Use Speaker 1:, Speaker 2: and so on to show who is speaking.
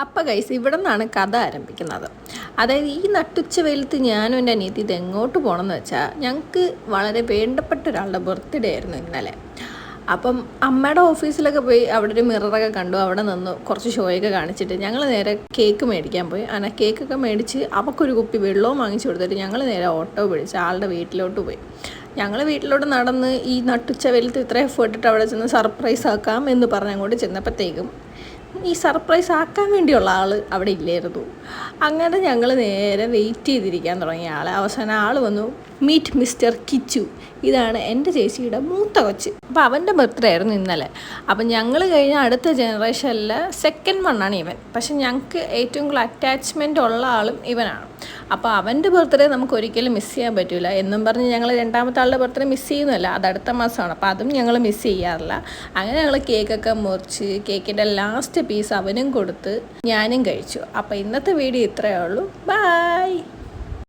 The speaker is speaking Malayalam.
Speaker 1: അപ്പം ഗൈസ് ഇവിടെ നിന്നാണ് കഥ ആരംഭിക്കുന്നത്. അതായത് ഈ നട്ടുച്ച വെയിലത്ത് ഞാനും എൻ്റെ അനിയത്തി ഇത് എങ്ങോട്ട് പോകണമെന്ന് വെച്ചാൽ, ഞങ്ങൾക്ക് വളരെ വേണ്ടപ്പെട്ട ഒരാളുടെ ബർത്ത്ഡേ ആയിരുന്നു ഇന്നലെ. അപ്പം അമ്മയുടെ ഓഫീസിലൊക്കെ പോയി അവിടെ ഒരു മിററൊക്കെ കണ്ടു, അവിടെ നിന്ന് കുറച്ച് ഷോയൊക്കെ കാണിച്ചിട്ട് ഞങ്ങൾ നേരെ കേക്ക് മേടിക്കാൻ പോയി. അങ്ങനെ കേക്കൊക്കെ മേടിച്ച് അവൾക്കൊരു കുപ്പി വെള്ളവും വാങ്ങിച്ചു കൊടുത്തിട്ട് ഞങ്ങൾ നേരെ ഓട്ടോ പിടിച്ച് ആളുടെ വീട്ടിലോട്ട് പോയി. ഞങ്ങൾ വീട്ടിലോട്ട് നടന്ന് ഈ നട്ടുച്ച വെയിലത്ത് ഇത്ര എഫേർട്ട് ഇട്ട് അവിടെ ചെന്ന് സർപ്രൈസ് ആക്കാം എന്ന് പറഞ്ഞങ്ങോട്ട് ചെന്നപ്പോഴത്തേക്കും ഈ സർപ്രൈസ് ആക്കാൻ വേണ്ടിയുള്ള ആൾ അവിടെ ഇല്ലായിരുന്നു. അങ്ങനെ ഞങ്ങൾ നേരെ വെയിറ്റ് ചെയ്തിരിക്കാൻ തുടങ്ങിയ ആൾ അവസാനം ആൾ വന്നു. മീറ്റ് മിസ്റ്റർ കിച്ചു, ഇതാണ് എൻ്റെ ചേച്ചിയുടെ മൂത്ത കൊച്ച്. അപ്പോൾ അവൻ്റെ ബർത്ത്ഡേ ആയിരുന്നു ഇന്നലെ. അപ്പം ഞങ്ങൾ കഴിഞ്ഞ അടുത്ത ജനറേഷനിൽ സെക്കൻഡ് വണ്ണാണ് ഇവൻ. പക്ഷെ ഞങ്ങൾക്ക് ഏറ്റവും കൂടുതൽ അറ്റാച്ച്മെൻ്റ് ഉള്ള ആളും ഇവനാണ്. അപ്പോൾ അവൻ്റെ ബർത്ത്ഡേ നമുക്ക് ഒരിക്കലും മിസ് ചെയ്യാൻ പറ്റില്ല എന്നും പറഞ്ഞ് ഞങ്ങൾ രണ്ടാമത്തെ ആളുടെ ബർത്ത്ഡേ മിസ് ചെയ്യുന്നില്ല, അത് അടുത്ത മാസമാണ്. അപ്പോൾ അതും ഞങ്ങൾ മിസ് ചെയ്യാറില്ല. അങ്ങനെ ഞങ്ങൾ കേക്കൊക്കെ മുറിച്ച് കേക്കിൻ്റെ ലാസ്റ്റ് പീസ് അവനും കൊടുത്ത് ഞാനും കഴിച്ചു. അപ്പോൾ ഇന്നത്തെ വീഡിയോ ഇത്രയേ ഉള്ളൂ. ബൈ.